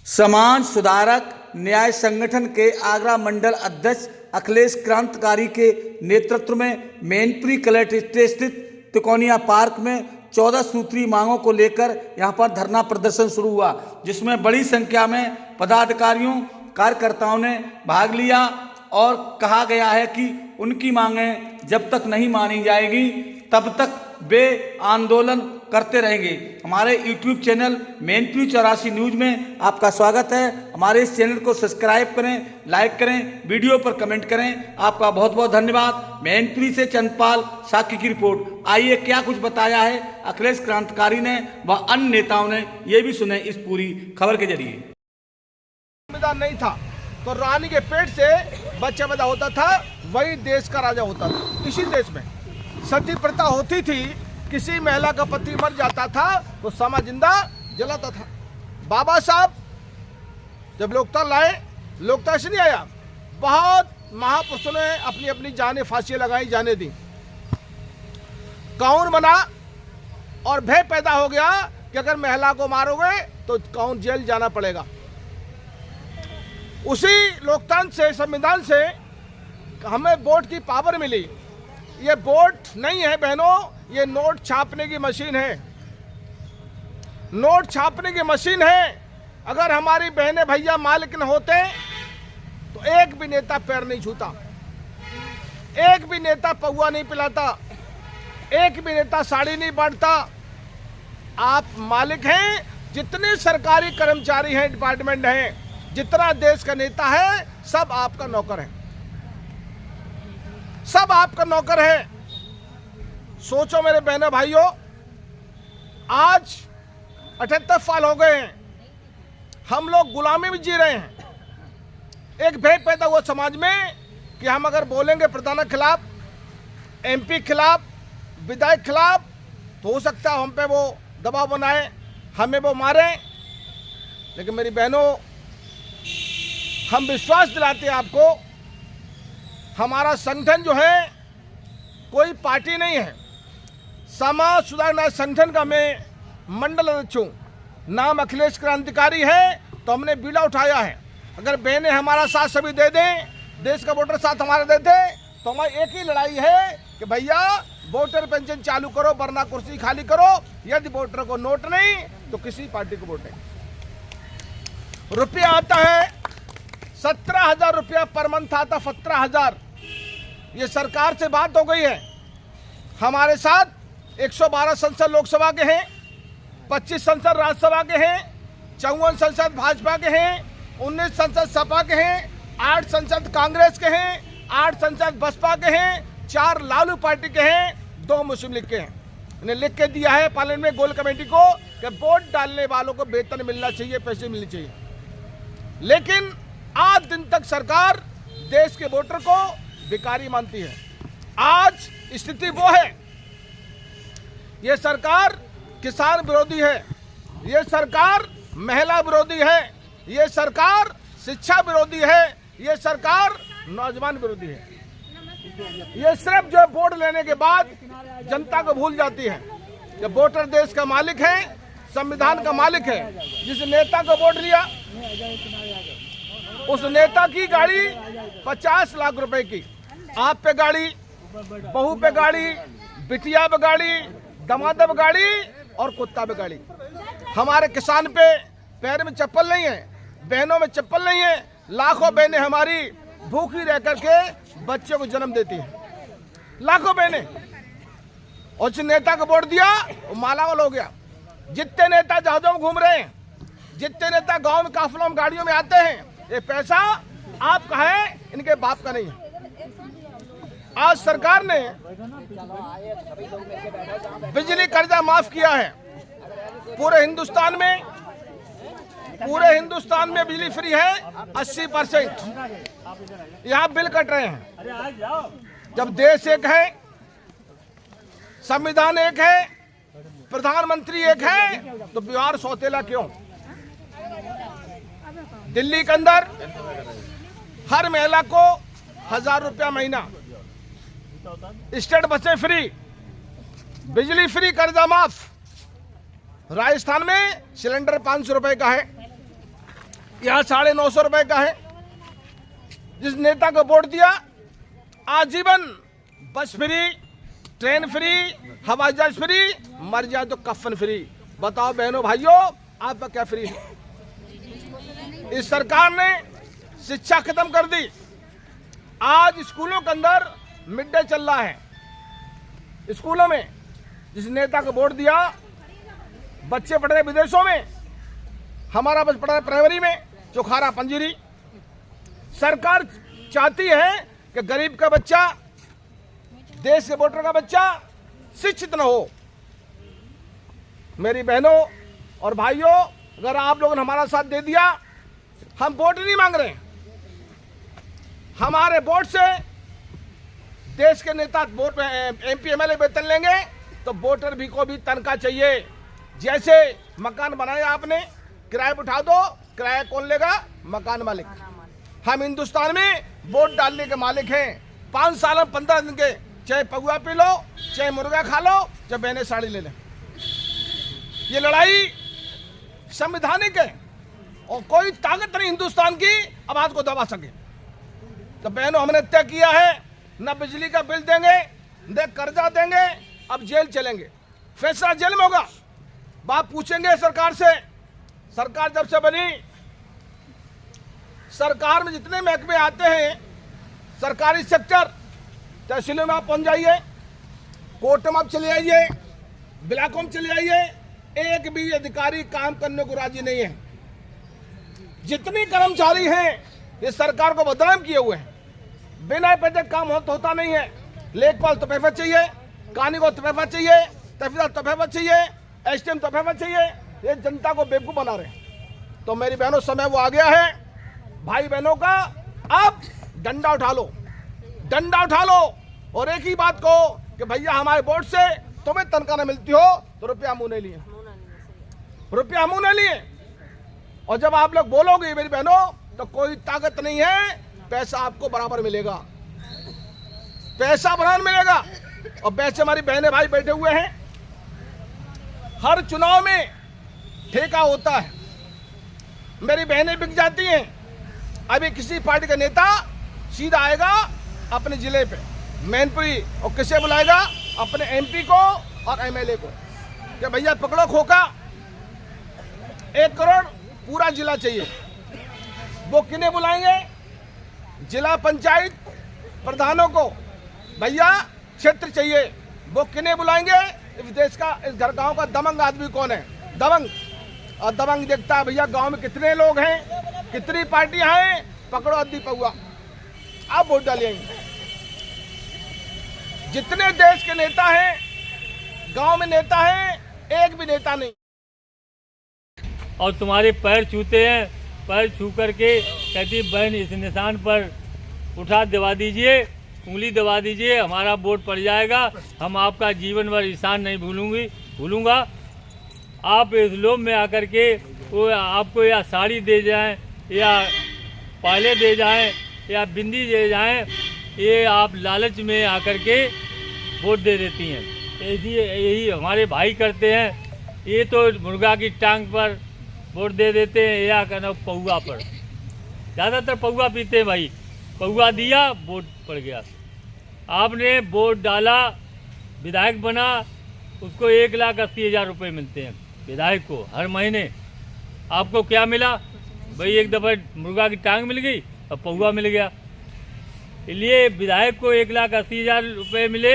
समाज सुधारक न्याय संगठन के आगरा मंडल अध्यक्ष अखिलेश क्रांतिकारी के नेतृत्व में मैनपुरी कलेक्ट्रेट स्थित तिकोनिया पार्क में 14 सूत्री मांगों को लेकर यहां पर धरना प्रदर्शन शुरू हुआ, जिसमें बड़ी संख्या में पदाधिकारियों कार्यकर्ताओं ने भाग लिया और कहा गया है कि उनकी मांगें जब तक नहीं मानी जाएगी तब तक वे आंदोलन करते रहेंगे। हमारे YouTube चैनल मैनपुरी 84 न्यूज में आपका स्वागत है। हमारे इस चैनल को सब्सक्राइब करें, लाइक करें, वीडियो पर कमेंट करें। आपका बहुत बहुत धन्यवाद। मैनपुरी से चंदपाल साकी की रिपोर्ट। आइए क्या कुछ बताया है अखिलेश क्रांतिकारी ने व अन्य नेताओं ने, ये भी सुने इस पूरी खबर के जरिए। संविधान नहीं था तो रानी के पेट से बच्चा पैदा होता था, वही देश का राजा होता था। इसी देश में सती प्रथा होती थी, किसी महिला का पति मर जाता था तो समाज जिंदा जलाता था। बाबा साहब जब लोकतंत्र लाए, लोकतंत्र से नहीं आया, बहुत महापुरुषों ने अपनी अपनी जानें फांसी लगाई, जाने दी। कानून बना और भय पैदा हो गया कि अगर महिला को मारोगे तो कानून जेल जाना पड़ेगा। उसी लोकतंत्र से, संविधान से हमें वोट की पावर मिली। ये वोट नहीं है बहनों, ये नोट छापने की मशीन है। नोट छापने की मशीन है। अगर हमारी बहनें भैया मालिक न होते तो एक भी नेता पैर नहीं छूता, एक भी नेता पौआ नहीं पिलाता, एक भी नेता साड़ी नहीं बांटता। आप मालिक हैं, जितने सरकारी कर्मचारी हैं, डिपार्टमेंट हैं, जितना देश का नेता है, सब आपका नौकर है, सब आपका नौकर है। सोचो मेरे बहनों भाइयों, आज 78 साल हो गए हैं, हम लोग गुलामी में जी रहे हैं। एक भय पैदा हुआ समाज में कि हम अगर बोलेंगे प्रधान के खिलाफ, MP खिलाफ, विधायक खिलाफ, तो हो सकता है हम पे वो दबाव बनाए, हमें वो मारे। लेकिन मेरी बहनों, हम विश्वास दिलाते हैं आपको, हमारा संगठन जो है कोई पार्टी नहीं है। समाज सुधार संगठन का मैं मंडल अध्यक्ष हूँ। नाम अखिलेश क्रांतिकारी है, तो हमने बीड़ा उठाया है। अगर बहनें हमारा साथ सभी दे दें, देश का वोटर साथ हमारा दे दे, तो हमारी एक ही लड़ाई है कि भैया वोटर पेंशन चालू करो, वरना कुर्सी खाली करो। यदि वोटर को नोट नहीं तो किसी पार्टी को वोट नहीं। रुपया आता है 17,000 रुपया पर मंथ आता, 17,000। ये सरकार से बात हो गई है। हमारे साथ 112 संसद लोकसभा के हैं, 25 संसद राज्यसभा के हैं, 54 संसद भाजपा के हैं, 19 संसद सपा के हैं, 8 संसद कांग्रेस के हैं, 8 संसद बसपा के हैं, 4 लालू पार्टी के हैं, 2 मुस्लिम लीग के हैं। इन्हें लिख के दिया है पार्लियामेंट में गोल कमेटी को कि वोट डालने वालों को वेतन मिलना चाहिए, पैसे मिलने चाहिए। लेकिन आज दिन तक सरकार देश के वोटर को भिखारी मानती है। आज स्थिति वो है, ये सरकार किसान विरोधी है, ये सरकार महिला विरोधी है, ये सरकार शिक्षा विरोधी है, ये सरकार नौजवान विरोधी है। ये सिर्फ जो वोट लेने के बाद जनता को भूल जाती है कि वोटर देश का मालिक है, संविधान का मालिक है। जिस नेता को वोट लिया, उस नेता की गाड़ी 50 लाख रुपए की, आप पे गाड़ी, बहू पे गाड़ी, बिटिया पे गाड़ी, दमाद पे गाड़ी और कुत्ता पे गाड़ी। हमारे किसान पे पैर में चप्पल नहीं है, बहनों में चप्पल नहीं है। लाखों बहनें हमारी भूखी रह करके बच्चों को जन्म देती हैं, लाखों बहनें। और जिस नेता को वोट दिया वो मालामाल हो गया। जितने नेता जहाजों में घूम रहे हैं, जितने नेता गांव में काफिलों में गाड़ियों में आते हैं, ये पैसा आपका है, इनके बाप का नहीं है। आज सरकार ने बिजली कर्जा माफ किया है। पूरे हिंदुस्तान में बिजली फ्री है 80%। यहाँ बिल कट रहे हैं। जब देश एक है, संविधान एक है, प्रधानमंत्री एक है, तो बिहार सौतेला क्यों? दिल्ली के अंदर हर महिला को 1,000 रुपया महीना, स्टेट बसें फ्री, बिजली फ्री, कर्जा माफ। राजस्थान में सिलेंडर 500 रुपए का है। यहाँ 950 रुपए का है। जिस नेता को वोट दिया आजीवन बस फ्री, ट्रेन फ्री, हवाई जहाज फ्री, मर जाए तो कफन फ्री। बताओ बहनों भाइयों, आपका क्या फ्री है? इस सरकार ने शिक्षा खत्म कर दी। आज स्कूलों के अंदर मिड डे चल रहा है। स्कूलों में जिस नेता को वोट दिया, बच्चे पढ़ रहे विदेशों में, हमारा बच्चा पढ़ रहा है प्राइमरी में, चोखारा पंजीरी। सरकार चाहती है कि गरीब का बच्चा, देश के वोटर का बच्चा शिक्षित न हो। मेरी बहनों और भाइयों, अगर आप लोगों ने हमारा साथ दे दिया, हम वोट नहीं मांग रहे। हमारे वोट से देश के नेता वोट MP MLA वेतन लेंगे तो वोटर भी को भी तनख्वाह चाहिए। जैसे मकान बनाया आपने, किराए पर उठा दो, किराया कौन लेगा? मकान मालिक। हम हिंदुस्तान में वोट डालने के मालिक हैं। 5 साल में 15 दिन के, चाहे पगुआ पी लो, चाहे मुर्गा खा लो, चाहे बहने साड़ी ले लें। ये लड़ाई संवैधानिक है और कोई ताकत नहीं हिंदुस्तान की आवाज को दबा सके। तो बहनों, हमने तय किया है, न बिजली का बिल देंगे, न कर्जा देंगे, अब जेल चलेंगे। फैसला जेल में होगा। बात पूछेंगे सरकार से। सरकार जब से बनी, सरकार में जितने महकमे आते हैं, सरकारी सेक्टर, तहसीलों में आप पहुंच जाइए, कोर्ट में आप चले आइए, ब्लॉकों में चले आइए, एक भी अधिकारी काम करने को राजी नहीं है। जितने कर्मचारी हैं ये सरकार को बदनाम किए हुए हैं। बिना पैसे काम होता नहीं है। लेखपाल तो पैसा चाहिए, कानूनी को तोहफा चाहिए, तहसीलदार तोहफा चाहिए, SDM तोहफा चाहिए। ये जनता को बेवकूफ बना रहे हैं। तो मेरी बहनों, समय वो आ गया है भाई बहनों का, अब डंडा उठा लो, डंडा उठा लो और एक ही बात कहो कि भैया हमारे वोट से तुम्हें तनख्वाह न मिलती हो तो रुपया मुंह नहीं लिए, रुपया मुंह नहीं लिए। और जब आप लोग बोलोगे मेरी बहनों, तो कोई ताकत नहीं है, पैसा आपको बराबर मिलेगा, पैसा बराबर मिलेगा। और वैसे हमारी बहनें भाई बैठे हुए हैं, हर चुनाव में ठेका होता है, मेरी बहनें बिक जाती हैं। अभी किसी पार्टी का नेता सीधा आएगा अपने जिले पे मैनपुरी और किसे बुलाएगा? अपने MP को और MLA को कि भैया पकड़ो खोखा, 1 करोड़ पूरा जिला चाहिए। वो किन्हें बुलाएंगे? जिला पंचायत प्रधानों को, भैया क्षेत्र चाहिए। वो किन्हें बुलाएंगे? इस देश का, इस घर गांव का दबंग आदमी कौन है? दबंग। और दबंग देखता है भैया गांव में कितने लोग हैं, कितनी पार्टियां हैं, पकड़ो अद्दी पहुआ, आप वोट डालिए। जितने देश के नेता हैं, गांव में नेता हैं, एक भी नेता नहीं। और तुम्हारे पैर छूते हैं, पैर छू करके कहती बहन इस निशान पर उठा दबा दीजिए, उंगली दबा दीजिए, हमारा वोट पड़ जाएगा, हम आपका जीवन भर एहसान नहीं भूलूंगा। आप इस लोभ में आकर के वो आपको या साड़ी दे जाएं, या पाले दे जाएं, या बिंदी दे जाएं, ये आप लालच में आकर के वोट दे देती हैं। यही हमारे भाई करते हैं। ये तो मुर्गा की टांग पर वोट दे देते हैं, या कहना पौआ पर, ज़्यादातर पौआ पीते हैं भाई। पौआ दिया, वोट पड़ गया। आपने वोट डाला, विधायक बना, उसको 1,80,000 रुपये मिलते हैं विधायक को हर महीने। आपको क्या मिला भाई? एक दफ़ा मुर्गा की टांग मिल गई और पौआ मिल गया। इसलिए विधायक को 1,80,000 रुपये मिले,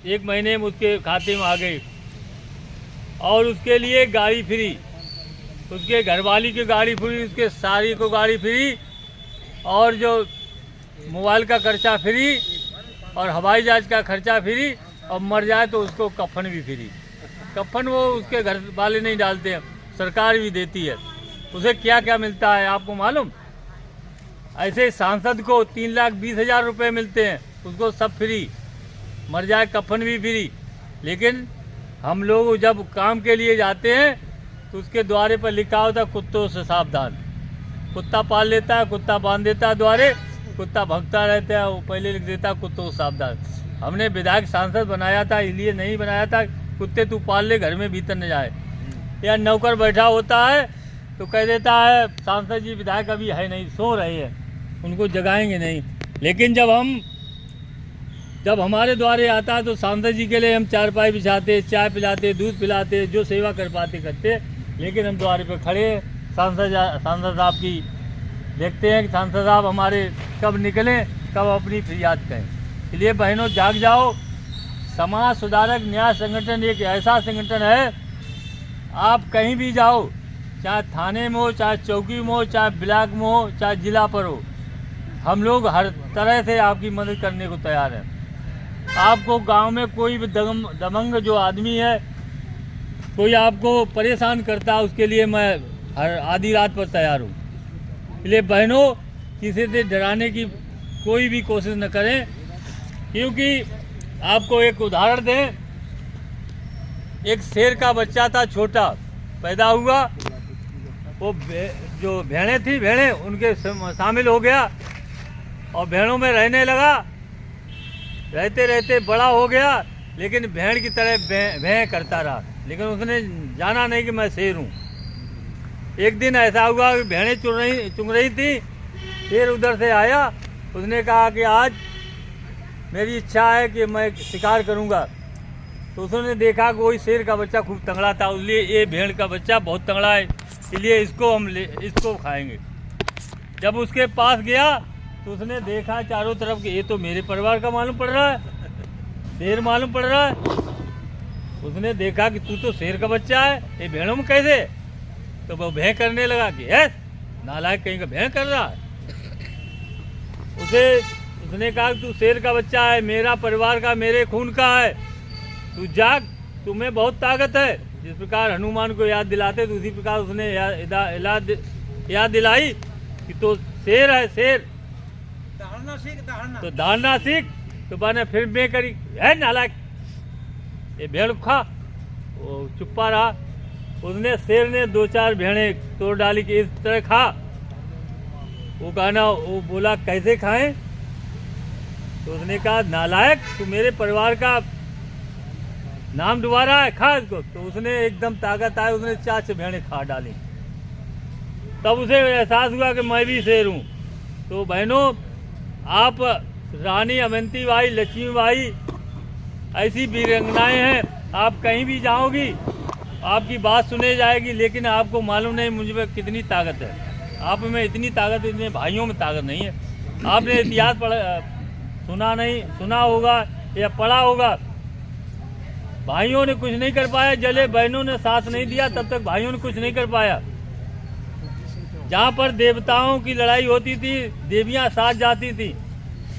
1 महीने में उसके खाते में आ गए। और उसके लिए गाड़ी फ्री, उसके घरवाली की गाड़ी फ्री, उसके सारी को गाड़ी फ्री, और जो मोबाइल का खर्चा फ्री, और हवाई जहाज का खर्चा फ्री, और मर जाए तो उसको कफन भी फ्री। कफन वो उसके घर वाले नहीं डालते हैं, सरकार भी देती है। उसे क्या क्या मिलता है आपको मालूम? ऐसे सांसद को 3,20,000 रुपये मिलते हैं, उसको सब फ्री, मर जाए कफन भी फ्री। लेकिन हम लोग जब काम के लिए जाते हैं तो उसके द्वारे पर लिखा होता है कुत्तों से सावधान। कुत्ता पाल लेता है, कुत्ता बांध देता है द्वारे, कुत्ता भगता रहता है, वो पहले लिख देता है कुत्तों से सावधान। हमने विधायक सांसद बनाया था, इसलिए नहीं बनाया था कुत्ते तू पाल ले, घर में भीतर न जाए। या नौकर बैठा होता है तो कह देता है सांसद जी विधायक अभी है नहीं, सो रहे हैं, उनको जगाएंगे नहीं। लेकिन जब हमारे द्वारे आता है तो सांसद जी के लिए हम चारपाई बिछाते, चाय पिलाते, दूध पिलाते, जो सेवा कर पाते करते। लेकिन हम द्वारे पे खड़े सांसद साहब की देखते हैं कि सांसद साहब हमारे कब निकलें, कब अपनी फरियाद कहें। इसलिए बहनों जाग जाओ। समाज सुधारक न्याय संगठन एक ऐसा संगठन है, आप कहीं भी जाओ, चाहे थाने में हो, चाहे चौकी में हो, चाहे ब्लॉक में हो, चाहे जिला पर हो, हम लोग हर तरह से आपकी मदद करने को तैयार हैं। आपको गांव में कोई भी दबंग जो आदमी है, कोई आपको परेशान करता है, उसके लिए मैं हर आधी रात पर तैयार हूँ। इसलिए बहनों किसी से डराने की कोई भी कोशिश न करें, क्योंकि आपको एक उदाहरण दें, एक शेर का बच्चा था, छोटा पैदा हुआ, वो जो भेड़ें उनके शामिल हो गया और भेड़ों में रहने लगा। रहते रहते बड़ा हो गया, लेकिन भेड़ की तरह भैं करता रहा, लेकिन उसने जाना नहीं कि मैं शेर हूँ। एक दिन ऐसा हुआ कि भेड़ें चुग रही थी, शेर उधर से आया, उसने कहा कि आज मेरी इच्छा है कि मैं शिकार करूँगा। तो उसने देखा कि वही शेर का बच्चा खूब तगड़ा था, इसलिए ये भेड़ का बच्चा बहुत तगड़ा है, इसलिए इसको खाएंगे। जब उसके पास गया तो उसने देखा चारों तरफ कि ये तो मेरे परिवार का मालूम पड़ रहा है, शेर मालूम पड़ रहा है। उसने देखा कि तू तो शेर का बच्चा है, ये भेड़ों में कैसे? तो वो भैं करने लगा कि है नालायक कहीं का भैं कर रहा है। उसने कहा कि तू शेर का बच्चा है, मेरा परिवार का, मेरे खून का है, तू जाग, तुम्हें बहुत ताकत है। जिस प्रकार हनुमान को याद दिलाते तो उसी प्रकार उसने याद दिलाई कि तो शेर है, शेर तो दहाड़ना सीख। तो मैंने फिर मैं करी, है नालायक, ये भेड़ खा। वो चुप्पा रहा। उसने शेर ने 2-4 भेड़ें तोड़ डाली कि इस तरह खा। वो बोला कैसे खाएं? तो उसने कहा नालायक, तू मेरे परिवार का नाम डुबा रहा है, खा इसको। तो उसने एकदम ताकत आई, उसने 4 भेड़ें खा डाली। तब उसे एहसास हुआ कि मैं भी शेर हूँ। तो बहनों, आप रानी अवंती बाई, लक्ष्मी बाई ऐसी वीरांगनाएं हैं, आप कहीं भी जाओगी आपकी बात सुने जाएगी, लेकिन आपको मालूम नहीं मुझ में कितनी ताकत है। आप में इतनी ताकत, इतने भाइयों में ताकत नहीं है। आपने इतिहास सुना होगा या पढ़ा होगा, भाइयों ने कुछ नहीं कर पाया, जले बहनों ने साथ नहीं दिया, तब तक भाइयों ने कुछ नहीं कर पाया। जहाँ पर देवताओं की लड़ाई होती थी, देवियाँ साथ जाती थी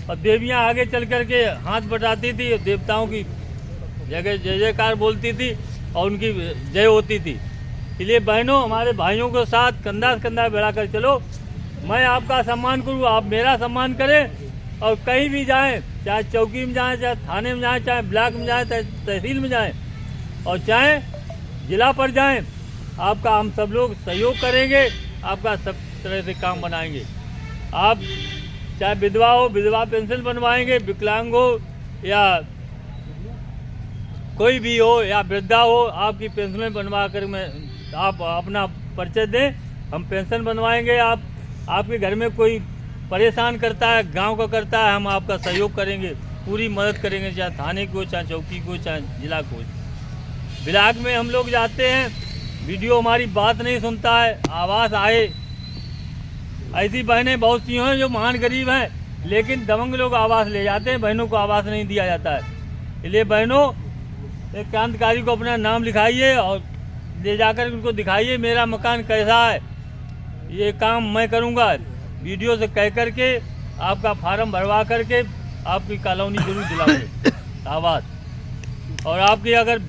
और देवियाँ आगे चल करके हाथ बटाती थी, देवताओं की जगह जय जयकार बोलती थी और उनकी जय होती थी। इसलिए बहनों, हमारे भाइयों के साथ कंधा से कंधा बढ़ाकर चलो। मैं आपका सम्मान करूँ, आप मेरा सम्मान करें, और कहीं भी जाएं, चाहे चौकी में जाएं, चाहे थाने में जाएं, चाहे ब्लॉक में जाएं, चाहे तहसील में जाएं, और चाहे जिला पर जाएं, आपका हम सब लोग सहयोग करेंगे, आपका सब तरह से काम बनाएंगे। आप चाहे विधवा हो, विधवा पेंशन बनवाएंगे, विकलांग हो या कोई भी हो, या वृद्धा हो, आपकी पेंशन बनवा कर आप अपना परिचय दें, हम पेंशन बनवाएंगे। आपके घर में कोई परेशान करता है, गांव का करता है, हम आपका सहयोग करेंगे, पूरी मदद करेंगे, चाहे थाने को, चाहे चौकी को, चाहे जिला को। ब्लॉक में हम लोग जाते हैं, वीडियो हमारी बात नहीं सुनता है, आवाज़ आए। ऐसी बहनें बहुत सी हैं जो महान गरीब हैं, लेकिन दबंग लोग आवाज़ ले जाते हैं, बहनों को आवाज़ नहीं दिया जाता है। इसलिए बहनों, एक क्रांतिकारी को अपना नाम लिखाइए और ले जाकर उनको दिखाइए मेरा मकान कैसा है, ये काम मैं करूँगा। वीडियो से कह करके आपका फार्म भरवा करके आपकी कॉलोनी जरूर दिलाऊंगे आवाज़। और आपकी अगर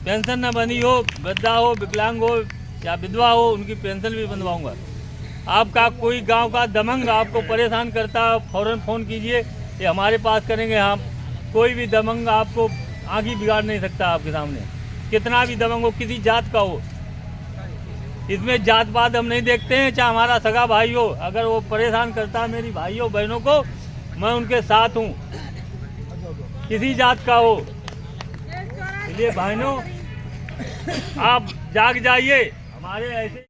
पेंशन न बनी हो, वृद्धा हो, विकलांग हो या विधवा हो, उनकी पेंशन भी बनवाऊंगा। आपका कोई गांव का दबंग आपको परेशान करता है, फ़ौरन फ़ोन कीजिए, ये हमारे पास करेंगे हम। कोई भी दबंग आपको आगे बिगाड़ नहीं सकता आपके सामने, कितना भी दबंग हो, किसी जात का हो। इसमें जात पात हम नहीं देखते हैं, चाहे हमारा सगा भाई हो, अगर वो परेशान करता है मेरी भाइयों बहनों को, मैं उनके साथ हूँ, किसी जात का हो। इसलिए बहनों, आप जाग जाइए, हमारे ऐसे